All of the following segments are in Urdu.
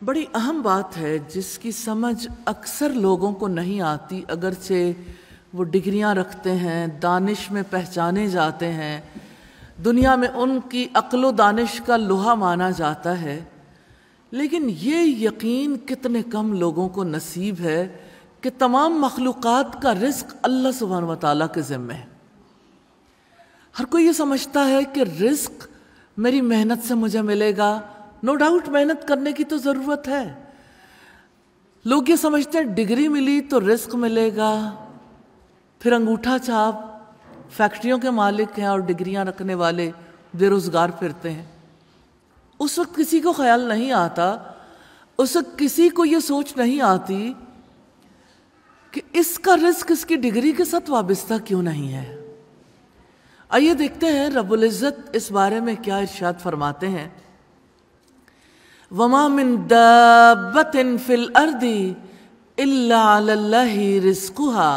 بڑی اہم بات ہے جس کی سمجھ اکثر لوگوں کو نہیں آتی، اگرچہ وہ ڈگریاں رکھتے ہیں، دانش میں پہچانے جاتے ہیں، دنیا میں ان کی عقل و دانش کا لوہا مانا جاتا ہے، لیکن یہ یقین کتنے کم لوگوں کو نصیب ہے کہ تمام مخلوقات کا رزق اللہ سبحانہ و تعالیٰ کے ذمہ ہے۔ ہر کوئی یہ سمجھتا ہے کہ رزق میری محنت سے مجھے ملے گا۔ نو ڈاؤٹ محنت کرنے کی تو ضرورت ہے۔ لوگ یہ سمجھتے ہیں ڈگری ملی تو رزق ملے گا، پھر انگوٹھا چھاپ فیکٹریوں کے مالک ہیں اور ڈگریاں رکھنے والے بے روزگار پھرتے ہیں۔ اس وقت کسی کو خیال نہیں آتا، اس وقت کسی کو یہ سوچ نہیں آتی کہ اس کا رزق اس کی ڈگری کے ساتھ وابستہ کیوں نہیں ہے۔ آئیے دیکھتے ہیں رب العزت اس بارے میں کیا ارشاد فرماتے ہیں۔ وَمَا مِن دَابَّةٍ فِي الْأَرْضِ إِلَّا عَلَى اللَّهِ رِزْقُهَا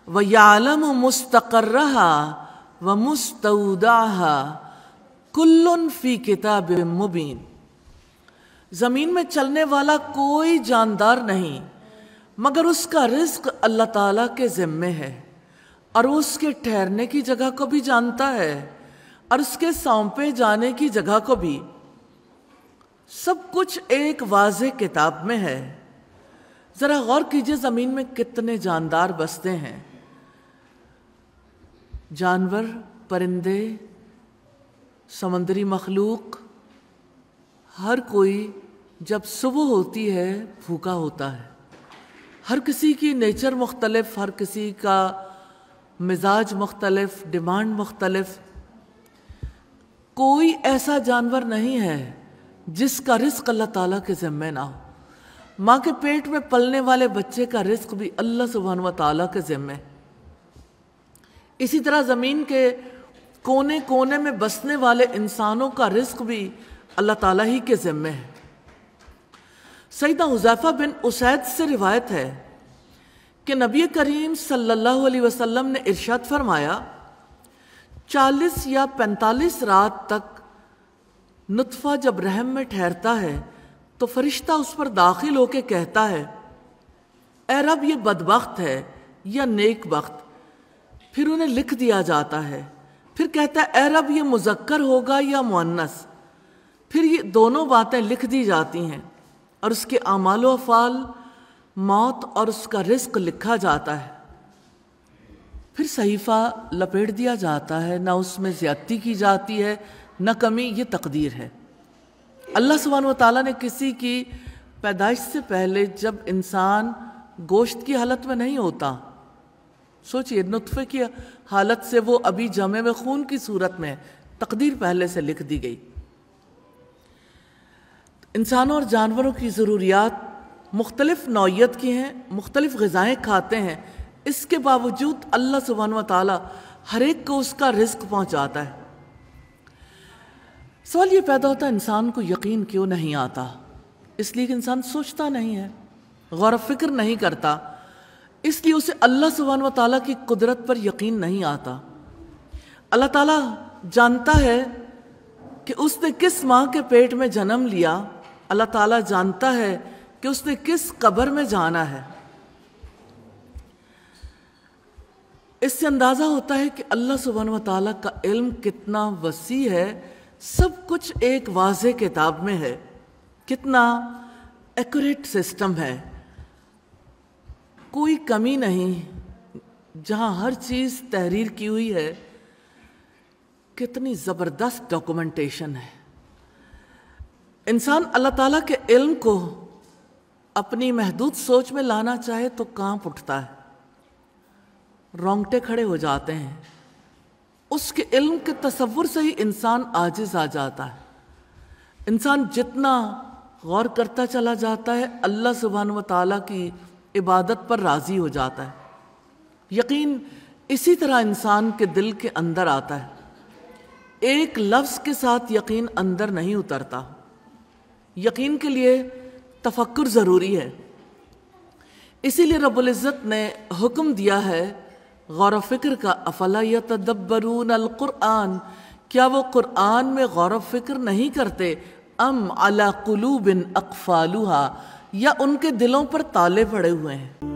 وَيَعْلَمُ مُسْتَقَرَّهَا وَمُسْتَوْدَعَهَا كُلٌّ فِي كِتَابٍ مُبِينٍ۔ زمین میں چلنے والا کوئی جاندار نہیں مگر اس کا رزق اللہ تعالیٰ کے ذمے ہے، اور وہ اس کے ٹھہرنے کی جگہ کو بھی جانتا ہے اور اس کے سونپے جانے کی جگہ کو بھی۔ سب کچھ ایک واضح کتاب میں ہے۔ ذرا غور کیجئے زمین میں کتنے جاندار بستے ہیں، جانور، پرندے، سمندری مخلوق، ہر کوئی جب صبح ہوتی ہے بھوکا ہوتا ہے۔ ہر کسی کی نیچر مختلف، ہر کسی کا مزاج مختلف، ڈیمانڈ مختلف۔ کوئی ایسا جانور نہیں ہے جس کا رزق اللہ تعالیٰ کے ذمہ نہ ہو۔ ماں کے پیٹ میں پلنے والے بچے کا رزق بھی اللہ سبحانہ و تعالیٰ کے ذمہ ہے۔ اسی طرح زمین کے کونے کونے میں بسنے والے انسانوں کا رزق بھی اللہ تعالیٰ ہی کے ذمہ ہے۔ سیدنا حذیفہ بن اسید سے روایت ہے کہ نبی کریم صلی اللہ علیہ وسلم نے ارشاد فرمایا، 40 یا 45 رات تک نطفہ جب رحم میں ٹھہرتا ہے تو فرشتہ اس پر داخل ہو کے کہتا ہے، اے رب یہ بدبخت ہے یا نیک بخت، پھر انہیں لکھ دیا جاتا ہے۔ پھر کہتا ہے، اے رب یہ مذکر ہوگا یا مؤنث، پھر یہ دونوں باتیں لکھ دی جاتی ہیں اور اس کے اعمال و افعال، موت اور اس کا رزق لکھا جاتا ہے۔ پھر صحیفہ لپیٹ دیا جاتا ہے، نہ اس میں زیادتی کی جاتی ہے نہ کمی، یہ تقدیر ہے۔ اللہ سبحانہ و تعالیٰ نے کسی کی پیدائش سے پہلے جب انسان گوشت کی حالت میں نہیں ہوتا، سوچئے نطفے کی حالت سے وہ ابھی جمع میں خون کی صورت میں، تقدیر پہلے سے لکھ دی گئی۔ انسانوں اور جانوروں کی ضروریات مختلف نوعیت کی ہیں، مختلف غذائیں کھاتے ہیں، اس کے باوجود اللہ سبحانہ و تعالیٰ ہر ایک کو اس کا رزق پہنچاتا ہے۔ سوال یہ پیدا ہوتا ہے انسان کو یقین کیوں نہیں آتا؟ اس لیے کہ انسان سوچتا نہیں ہے، غور و فکر نہیں کرتا، اس لیے اسے اللہ سبحانہ و تعالیٰ کی قدرت پر یقین نہیں آتا۔ اللہ تعالیٰ جانتا ہے کہ اس نے کس ماں کے پیٹ میں جنم لیا، اللہ تعالیٰ جانتا ہے کہ اس نے کس قبر میں جانا ہے۔ اس سے اندازہ ہوتا ہے کہ اللہ سبحانہ و تعالیٰ کا علم کتنا وسیع ہے، سب کچھ ایک واضح کتاب میں ہے، کتنا ایکوریٹ سسٹم ہے، کوئی کمی نہیں، جہاں ہر چیز تحریر کی ہوئی ہے، کتنی زبردست ڈاکومنٹیشن ہے۔ انسان اللہ تعالیٰ کے علم کو اپنی محدود سوچ میں لانا چاہے تو کانپ اٹھتا ہے، رونگٹے کھڑے ہو جاتے ہیں۔ اس کے علم کے تصور سے ہی انسان عاجز آ جاتا ہے۔ انسان جتنا غور کرتا چلا جاتا ہے اللہ سبحانہ و تعالیٰ کی عبادت پر راضی ہو جاتا ہے۔ یقین اسی طرح انسان کے دل کے اندر آتا ہے، ایک لفظ کے ساتھ یقین اندر نہیں اترتا۔ یقین کے لیے تفکر ضروری ہے، اسی لیے رب العزت نے حکم دیا ہے غور و فکر کا۔ افلا یتدبرون القرآن، کیا وہ قرآن میں غور و فکر نہیں کرتے؟ ام علی قلوب اقفالها، یا ان کے دلوں پر تالے پڑے ہوئے ہیں۔